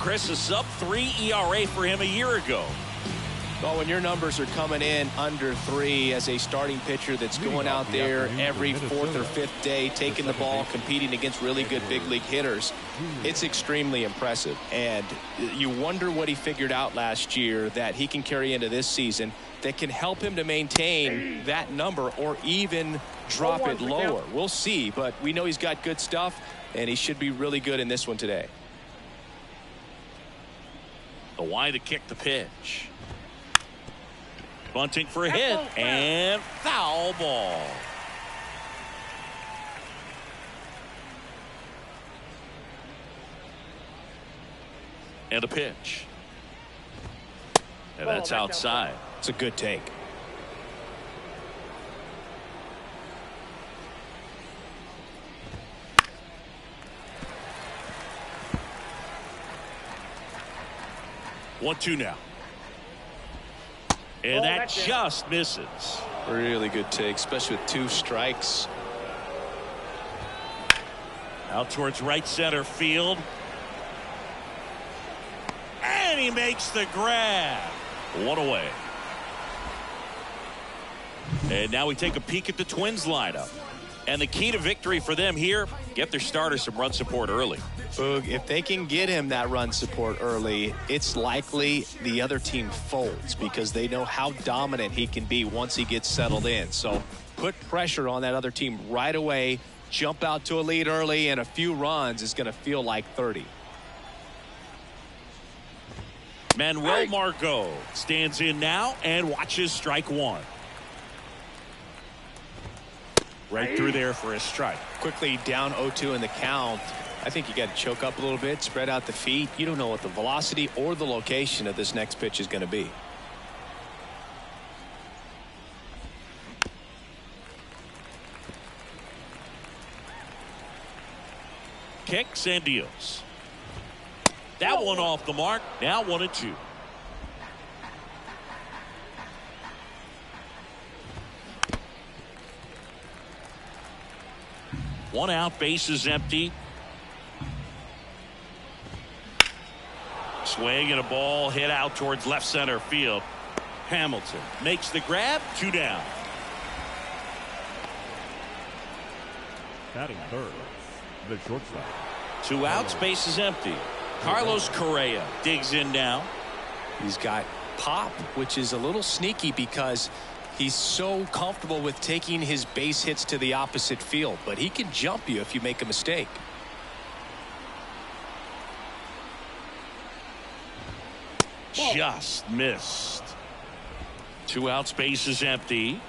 Chris, a sub-3 ERA for him a year ago. Well, when your numbers are coming in under 3 as a starting pitcher that's going out there every 4th or 5th day, taking the ball, competing against really good big league hitters, it's extremely impressive. And you wonder what he figured out last year that he can carry into this season that can help him to maintain that number or even drop it lower. We'll see, but we know he's got good stuff, and he should be really good in this one today. The Y to kick the pitch. Bunting for a hit, and foul ball. And a pitch. And that's outside. It's a good take. One-two now. And that just misses. Really good take, especially with 2 strikes. Out towards right center field. And he makes the grab. 1 away. And now we take a peek at the Twins lineup. And the key to victory for them here, get their starter some run support early. Boog, if they can get him that run support early, it's likely the other team folds because they know how dominant he can be once he gets settled in. So put pressure on that other team right away, jump out to a lead early, and a few runs is going to feel like 30. Manuel Margot stands in now and watches strike 1. Right through there for a strike. Quickly down 0-2 in the count. I think you got to choke up a little bit, spread out the feet. You don't know what the velocity or the location of this next pitch is going to be. Kicks and deals. That one off the mark. Now 1-2. One out, bases empty. Swing and a ball hit out towards left center field. Hamilton makes the grab. 2 down. Batting third, the shortstop. 2 outs, bases empty. Carlos Correa digs in now. He's got pop, which is a little sneaky because he's so comfortable with taking his base hits to the opposite field, but he can jump you if you make a mistake. Just missed. 2 outs, bases empty.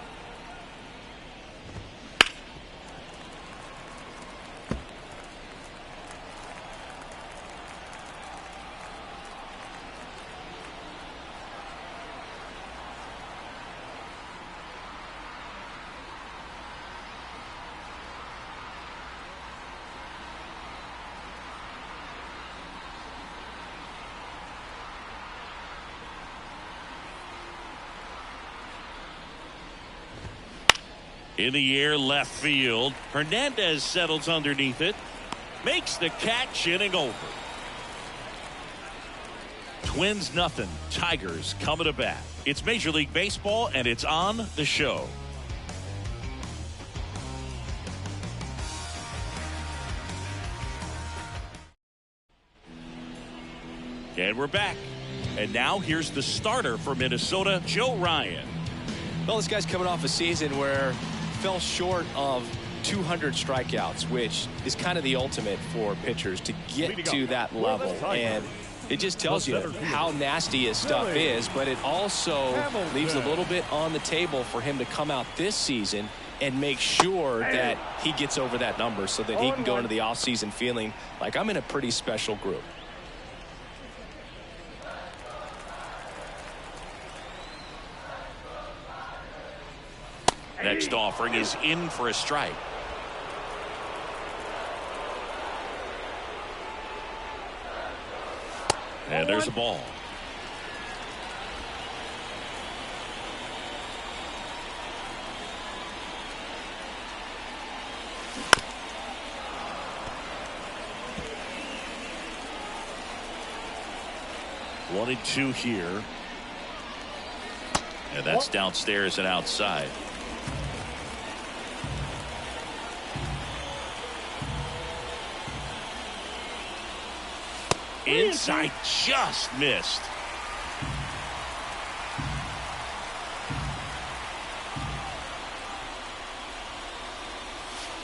In the air, left field. Hernandez settles underneath it. Makes the catch, inning over. Twins nothing. Tigers coming to bat. It's Major League Baseball, and it's on the show. And we're back. And now here's the starter for Minnesota, Joe Ryan. Well, this guy's coming off a season where fell short of 200 strikeouts, which is kind of the ultimate for pitchers to get to that level. And it just tells you how nasty his stuff is, but it also leaves a little bit on the table for him to come out this season and make sure that he gets over that number so that he can go into the offseason feeling like I'm in a pretty special group. Next offering is in for a strike. And there's a ball. 1-2 here. And that's downstairs and outside. Inside, just missed.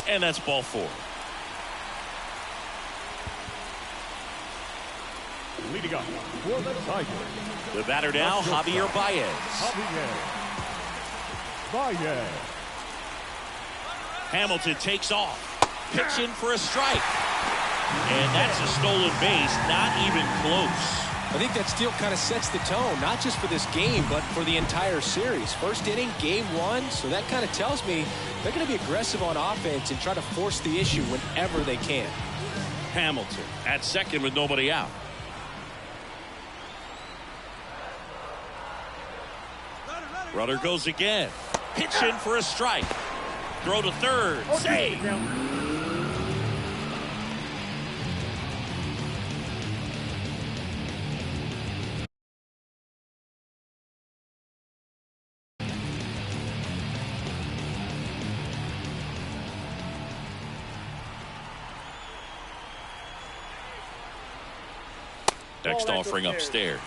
And that's ball 4. Leading up for the Tigers. The batter now, Javier Baez. Baez. Hamilton takes off. Pitch in for a strike. And that's a stolen base, not even close. I think that steal kind of sets the tone, not just for this game, but for the entire series. First inning, game 1, so that kind of tells me they're going to be aggressive on offense and try to force the issue whenever they can. Hamilton at second with nobody out. Runner goes again. Pitch in for a strike. Throw to third. Save. Next offering upstairs.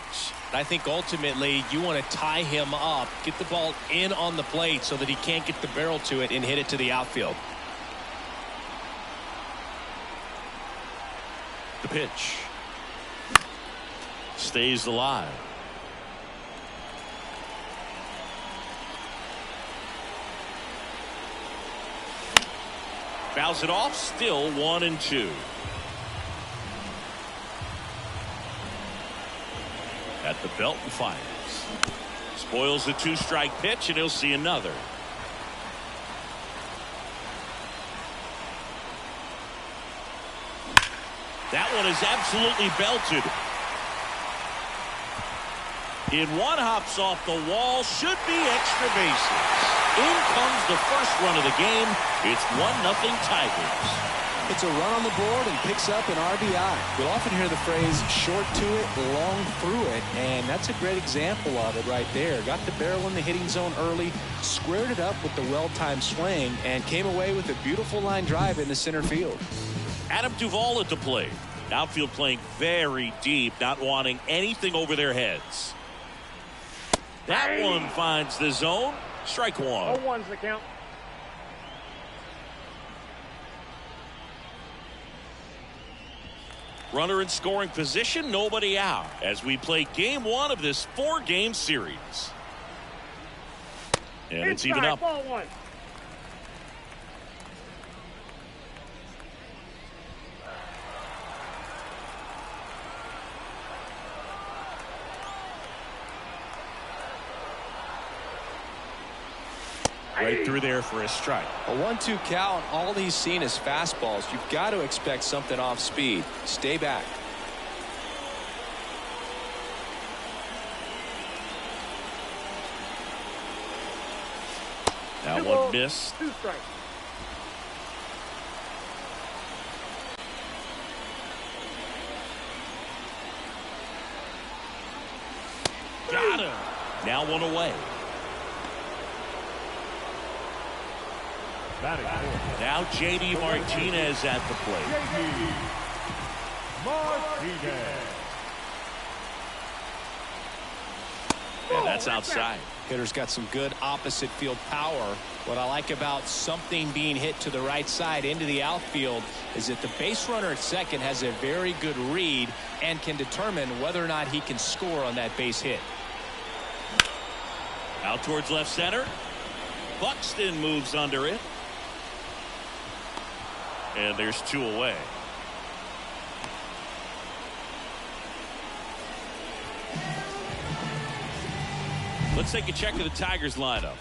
I think ultimately you want to tie him up, get the ball in on the plate so that he can't get the barrel to it and hit it to the outfield. The pitch. Stays alive. Fouls it off, still 1-2. At the belt and fires. Spoils the 2-strike pitch, and he'll see another. That one is absolutely belted. In one, hops off the wall, should be extra bases. In comes the first run of the game. It's 1-0 Tigers. It's a run on the board and picks up an RBI. We'll often hear the phrase short to it, long through it, and that's a great example of it right there. Got the barrel in the hitting zone early, squared it up with the well-timed swing, and came away with a beautiful line drive into center field. Adam Duvall at the plate. Outfield playing very deep, not wanting anything over their heads. That one finds the zone. Strike 1. 0-1's the count. Runner in scoring position, nobody out as we play game 1 of this 4-game series. And it's even up. Ball 1. Right through there for a strike. A 1-2 count, all he's seen is fastballs. You've got to expect something off speed. Stay back. That one missed. 2 strikes. Got him. Now 1 away. Now J.D. Martinez at the plate. J.D. Martinez. And that's outside. Hitter's got some good opposite field power. What I like about something being hit to the right side into the outfield is that the base runner at second has a very good read and can determine whether or not he can score on that base hit. Out towards left center. Buxton moves under it. And there's 2 away. Let's take a check of the Tigers lineup.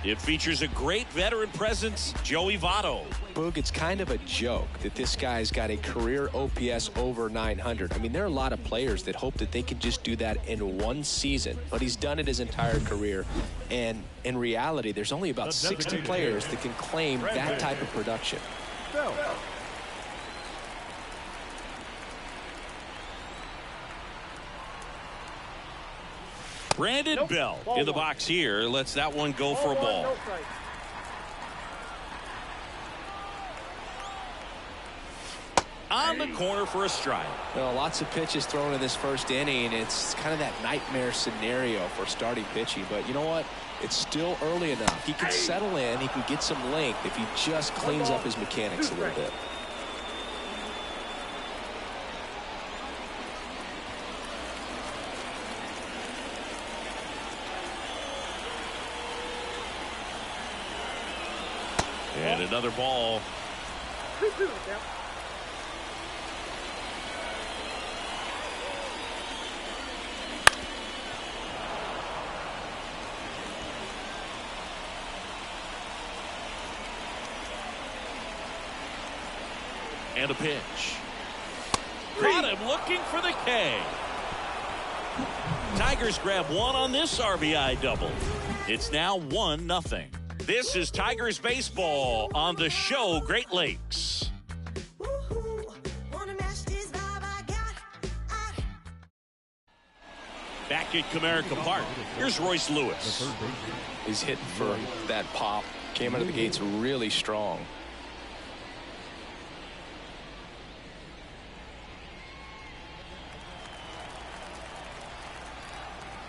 It features a great veteran presence, Joey Votto. Boog, it's kind of a joke that this guy's got a career OPS over 900. I mean, there are a lot of players that hope that they can just do that in one season, but he's done it his entire career. And in reality, there's only about 60 players that can claim that type of production. Brandon Bell in the box here. Lets that one go for a ball. On the corner for a strike. Well, lots of pitches thrown in this first inning. It's kind of that nightmare scenario for starting pitching. But you know what? It's still early enough. He can settle in. He can get some length if he just cleans up his mechanics a little bit. And another ball. And a pitch. Got him looking for the K. Tigers grab one on this RBI double. It's now 1-0. This is Tigers baseball on the show Great Lakes. Back at Comerica Park, here's Royce Lewis. He's hitting for that pop. Came out of the gates really strong.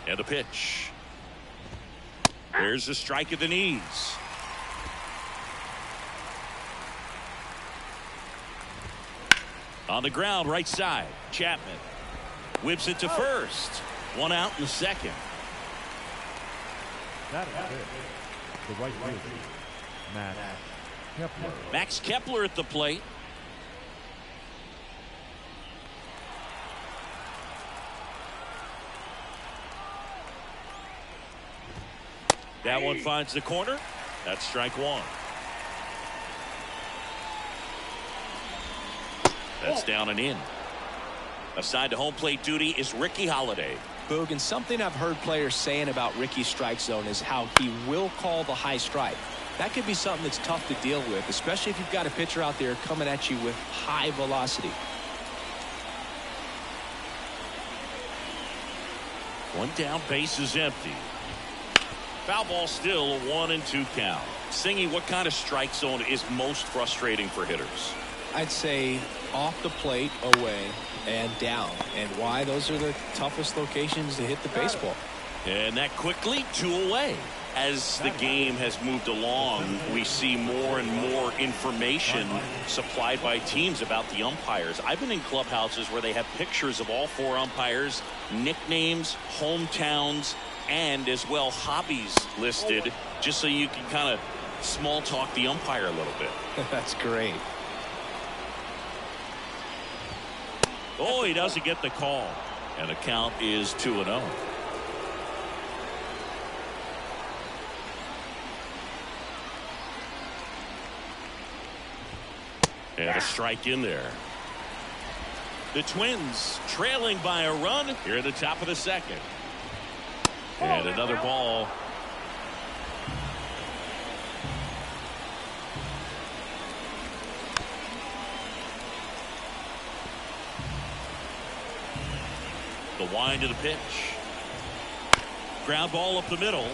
And a pitch. There's a strike at the knees. On the ground, right side. Chapman whips it to first. One out in the second. That is it. The right fielder, Max Kepler. Max Kepler at the plate. That one finds the corner. That's strike one. That's down and in. Aside to home plate duty is Ricky Holiday. Boog, and something I've heard players saying about Ricky's strike zone is how he will call the high strike. That could be something that's tough to deal with, especially if you've got a pitcher out there coming at you with high velocity. One down, base is empty. Foul ball still, a 1-2 count. Singy, what kind of strike zone is most frustrating for hitters? I'd say off the plate, away, and down. And why? Those are the toughest locations to hit the baseball. And that quickly, 2 away. As the game has moved along, we see more and more information supplied by teams about the umpires. I've been in clubhouses where they have pictures of all 4 umpires, nicknames, hometowns, and as well hobbies listed, just so you can kind of small talk the umpire a little bit. That's great. Oh, he doesn't get the call. And the count is 2-0. And a strike in there. The Twins trailing by a run here at the top of the second. And another ball. The wind to the pitch. Ground ball up the middle.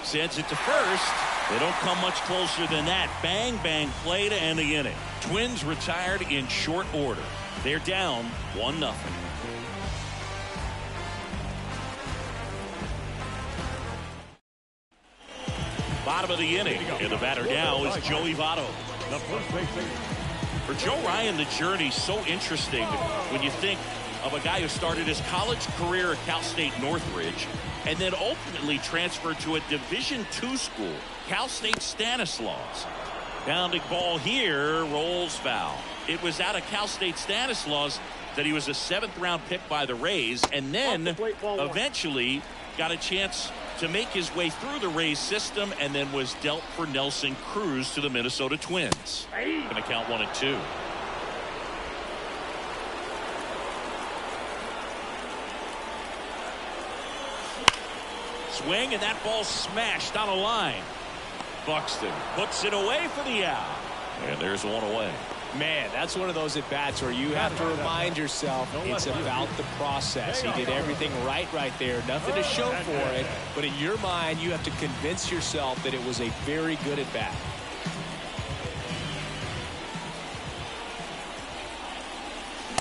Sends it to first. They don't come much closer than that. Bang, bang play to end the inning. Twins retired in short order. They're down 1-0. Bottom of the inning, and the batter now is Joey Votto. The first base. For Joe Ryan, the journey's so interesting when you think of a guy who started his college career at Cal State Northridge and then ultimately transferred to a Division II school, Cal State Stanislaus. Bounding ball here, rolls foul. It was out of Cal State Stanislaus that he was a 7th-round pick by the Rays, and then eventually got a chance to make his way through the Rays system, and then was dealt for Nelson Cruz to the Minnesota Twins. Going to count 1-2. Swing, and that ball smashed on a line. Buxton puts it away for the out. And there's one away. Man, that's one of those at-bats where you have to remind yourself it's about the process. He did everything right there. Nothing to show for it. But in your mind, you have to convince yourself that it was a very good at-bat.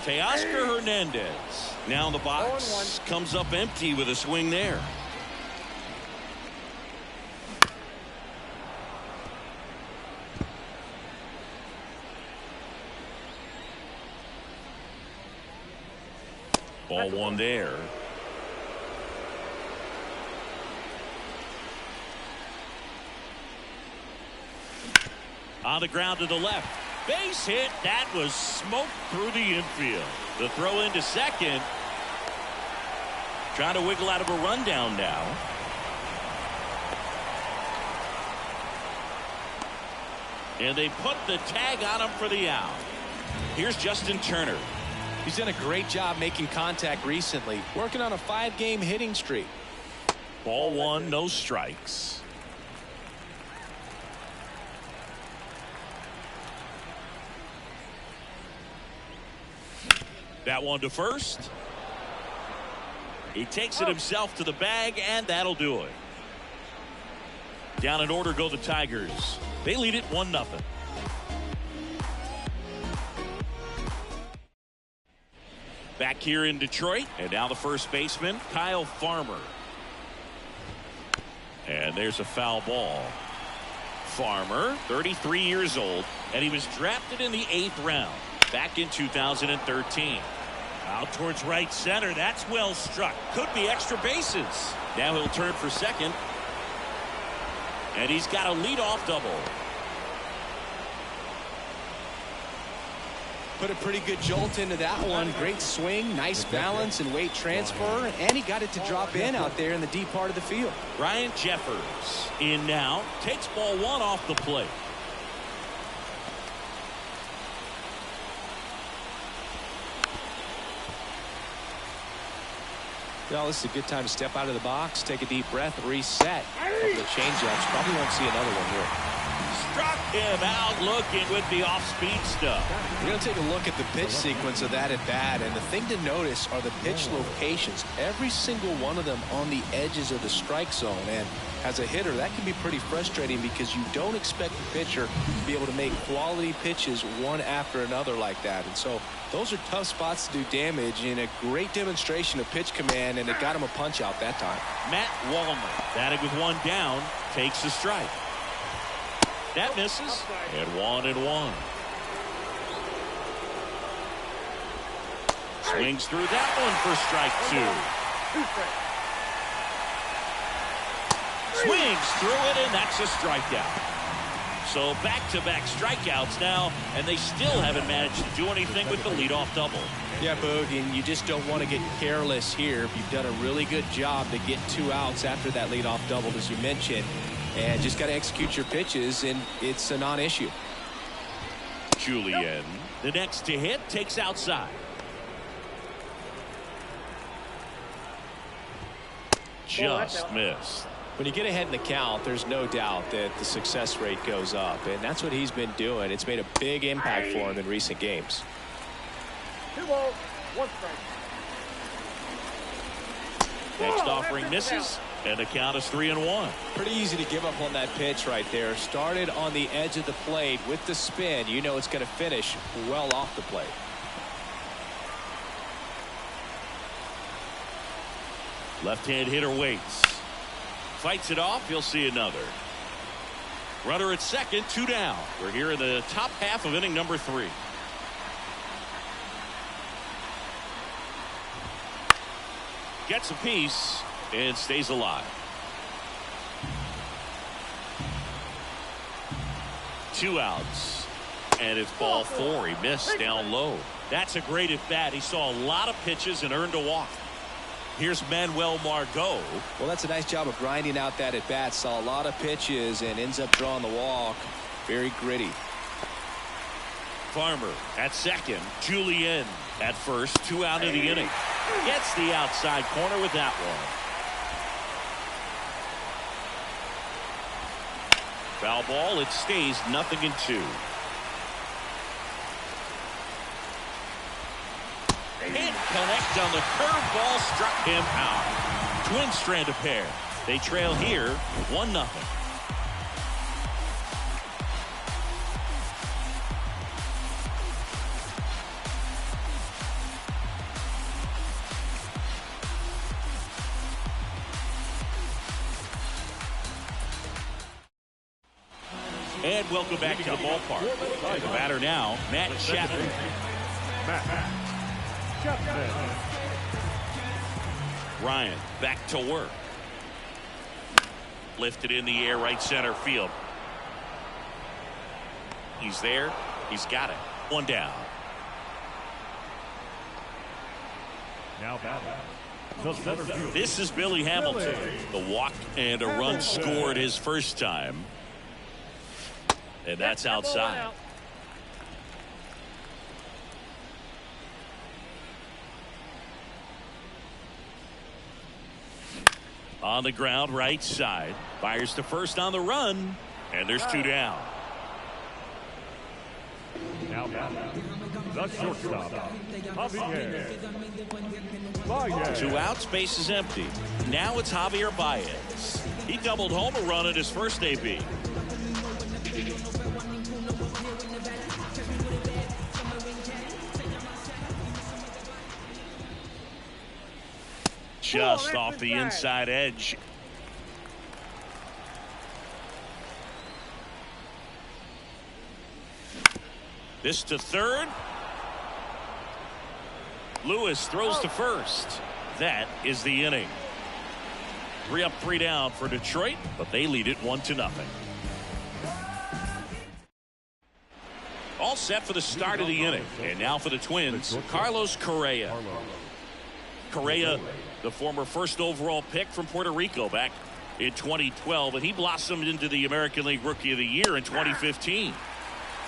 Teoscar Hernandez now in the box. Comes up empty with a swing there. Ball one there. On the ground to the left. Base hit. That was smoked through the infield. The throw into second. Trying to wiggle out of a rundown now. And they put the tag on him for the out. Here's Justin Turner. He's done a great job making contact recently, working on a 5-game hitting streak. Ball one, no strikes. That one to first. He takes it himself to the bag, and that'll do it. Down in order go the Tigers. They lead it 1-0. Back here in Detroit, and now the first baseman, Kyle Farmer. And there's a foul ball. Farmer, 33 years old, and he was drafted in the 8th round back in 2013. Out towards right center. That's well struck. Could be extra bases. Now he'll turn for second. And he's got a leadoff double. Put a pretty good jolt into that one. Great swing, nice balance and weight transfer, and he got it to drop in out there in the deep part of the field. Ryan Jeffers in now. Takes ball one off the plate. Well, this is a good time to step out of the box, take a deep breath, reset. Couple of changeups. Probably won't see another one here. Struck him out looking with the off-speed stuff. We're going to take a look at the pitch sequence of that at bat, and the thing to notice are the pitch locations. Every single one of them on the edges of the strike zone, and as a hitter, that can be pretty frustrating because you don't expect the pitcher to be able to make quality pitches one after another like that. And so those are tough spots to do damage, and a great demonstration of pitch command, and it got him a punch out that time. Matt Wallner batting with one down, takes a strike. That misses, and 1-1. Swings through that one for strike two. Swings through it, and that's a strikeout. So back-to-back strikeouts now, and they still haven't managed to do anything with the leadoff double. Yeah, Boog, and you just don't want to get careless here. You've done a really good job to get 2 outs after that leadoff double, as you mentioned, and just got to execute your pitches, and it's a non-issue. Julian, the next to hit, takes outside. Just missed. When you get ahead in the count, there's no doubt that the success rate goes up, and that's what he's been doing. It's made a big impact for him in recent games. 2 balls, 1 strike. Next offering misses, and the count is 3-1. Pretty easy to give up on that pitch right there. Started on the edge of the plate with the spin. You know it's going to finish well off the plate. Left-hand hitter waits. Fights it off. He'll see another. Runner at second, 2 down. We're here in the top half of inning number 3. Gets a piece and stays alive. 2 outs. And it's ball 4. He missed down low. That's a great at bat. He saw a lot of pitches and earned a walk. Here's Manuel Margot. Well, that's a nice job of grinding out that at bat. Saw a lot of pitches and ends up drawing the walk. Very gritty. Farmer at second. Julian at first. 2 out of the inning. Gets the outside corner with that one. Foul ball. It stays 0-2. connect on the curveball, struck him out. Twins strand a pair. They trail here 1-0. And welcome back to the ballpark. The batter now, Matt Chapman. Ryan back to work. Lifted in the air, right center field. He's there. He's got it. One down. Now batting. The center field. This is Billy Hamilton. The walk and a run scored his first time. And that's outside. On the ground, right side. Fires to first on the run. And there's 2 down. Now batting. The shortstop. Javier. 2 outs, base is empty. Now it's Javier Baez. He doubled home a run at his first AB. Just off the inside edge. This to third. Lewis throws to first. That is the inning. 3 up, 3 down for Detroit, but they lead it 1-0. All set for the start of the inning. And now for the Twins, Carlos Correa. Correa, the former first overall pick from Puerto Rico back in 2012, and he blossomed into the American League Rookie of the Year in 2015.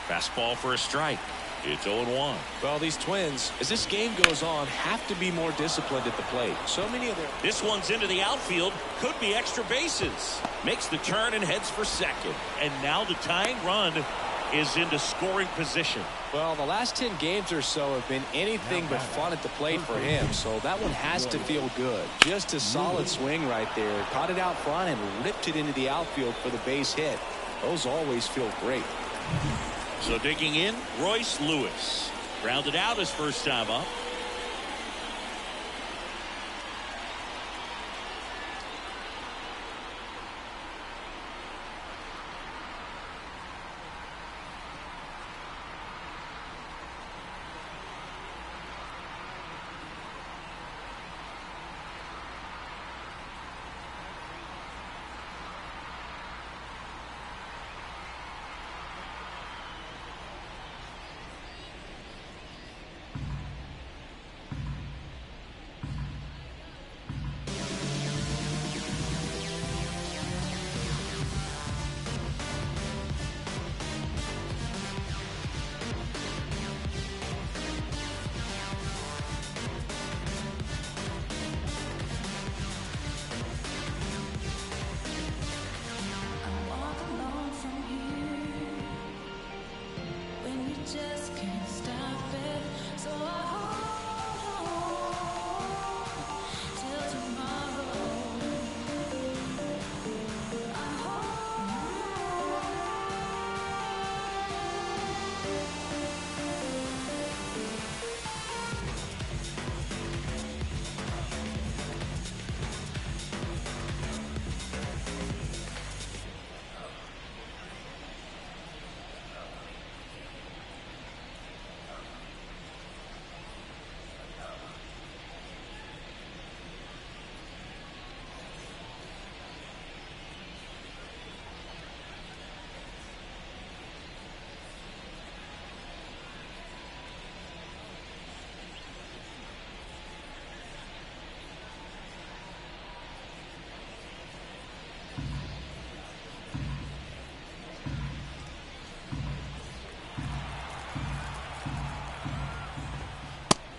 Fastball for a strike. It's 0-1. Well, these Twins, as this game goes on, have to be more disciplined at the plate. So many of their... This one's into the outfield. Could be extra bases. Makes the turn and heads for second. And now the tying run is into scoring position. Well, the last 10 games or so have been anything but fun at the plate for him, so that one has to feel good. Just a solid swing right there. Caught it out front and ripped it into the outfield for the base hit. Those always feel great. So digging in, Royce Lewis. Grounded out his first time up.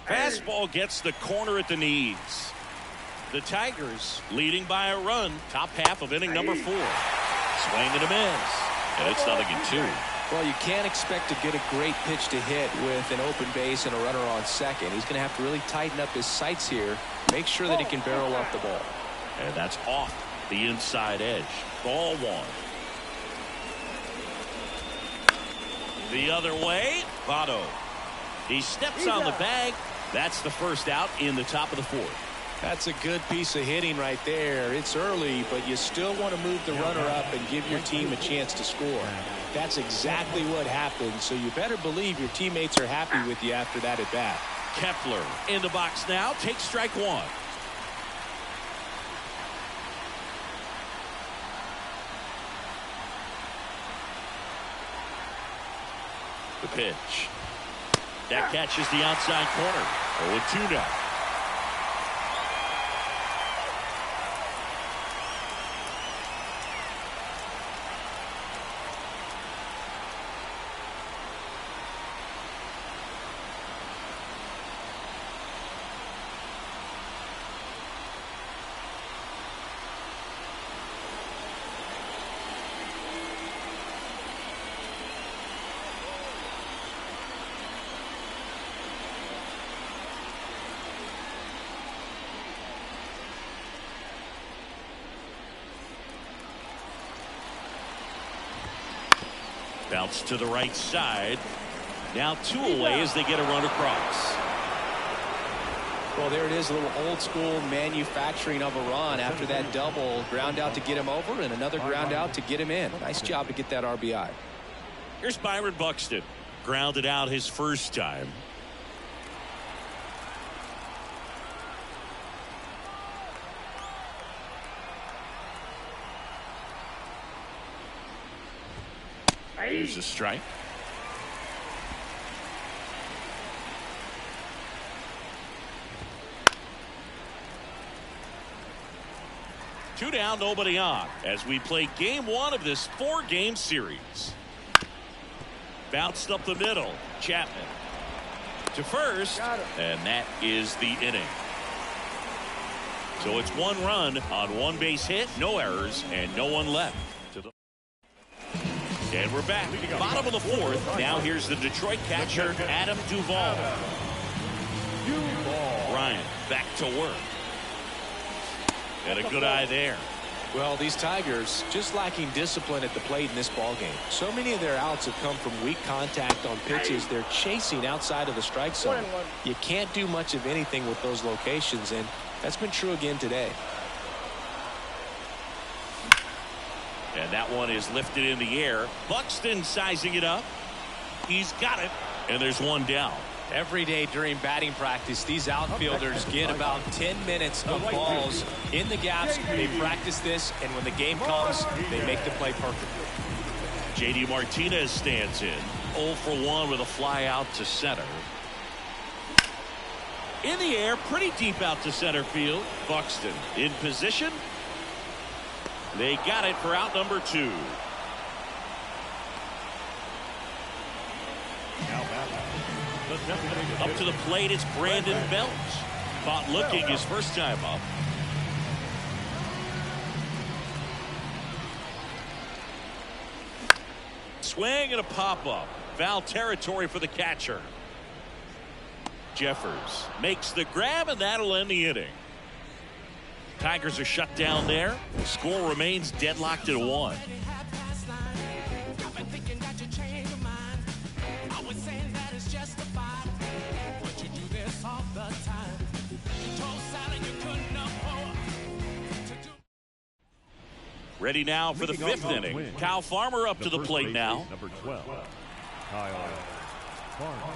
Fastball gets the corner at the knees. The Tigers leading by a run. Top half of inning number 4. Swing and a miss. And it's 0-2. Well, you can't expect to get a great pitch to hit with an open base and a runner on second. He's going to have to really tighten up his sights here, make sure that he can barrel up the ball. And that's off the inside edge. Ball one. The other way, Votto. He steps on the bag. That's the first out in the top of the fourth. That's a good piece of hitting right there. It's early, but you still want to move the runner up and give your team a chance to score. That's exactly what happened, so you better believe your teammates are happy with you after that at bat. Kepler in the box now. Takes strike one. The pitch. That catches the outside corner. 0-2 now. Bounce to the right side. Now 2 away as they get a run across. Well, there it is, a little old school manufacturing of a run after that double. Ground out to get him over and another ground out to get him in. Nice job to get that RBI. Here's Byron Buxton. Grounded out his first time. Here's a strike. Two down, nobody on as we play game 1 of this 4-game series. Bounced up the middle. Chapman to first, and that is the inning. So it's 1 run on 1 base hit, no errors, and no one left. And we're back. Bottom of the 4th. Now here's the Detroit catcher, Adam Duvall. Bryant back to work. And a good eye there. Well, these Tigers just lacking discipline at the plate in this ball game. So many of their outs have come from weak contact on pitches they're chasing outside of the strike zone. You can't do much of anything with those locations, and that's been true again today. And that one is lifted in the air. Buxton sizing it up. He's got it. And there's 1 down. Every day during batting practice, these outfielders get about 10 minutes of balls in the gaps. They practice this, and when the game comes, they make the play perfectly. J.D. Martinez stands in. 0 for 1 with a fly out to center. In the air, pretty deep out to center field. Buxton in position. They got it for out number 2. Up to the plate, it's Brandon Belt. Caught looking his first time up. Swing and a pop-up. Foul territory for the catcher. Jeffers makes the grab, and that'll end the inning. Tigers are shut down there. The score remains deadlocked at 1. Ready now for the 5th inning. Kyle Farmer up to the plate now. Number 12, Kyle Farmer.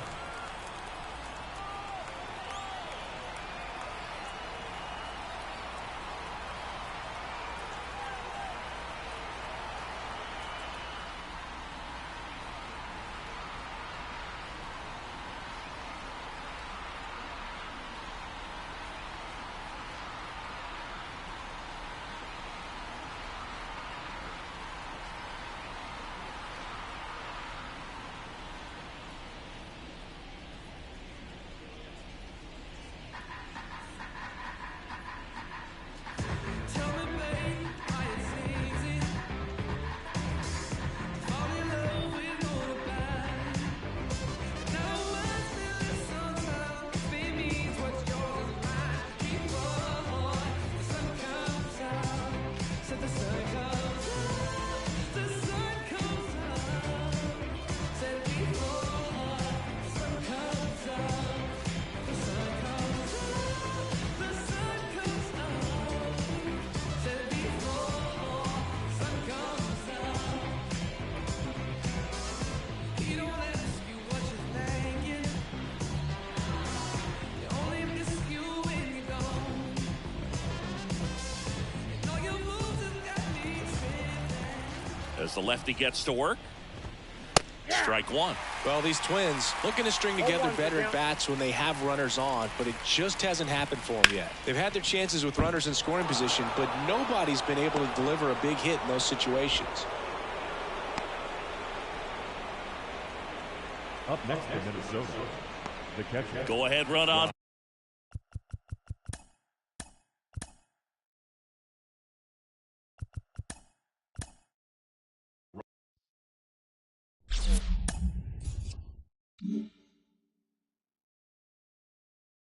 As the lefty gets to work. Strike one. Well, these Twins looking to string together better at bats when they have runners on, but it just hasn't happened for them yet. They've had their chances with runners in scoring position, but nobody's been able to deliver a big hit in those situations. Up next for Minnesota, the catcher. Go ahead, run on.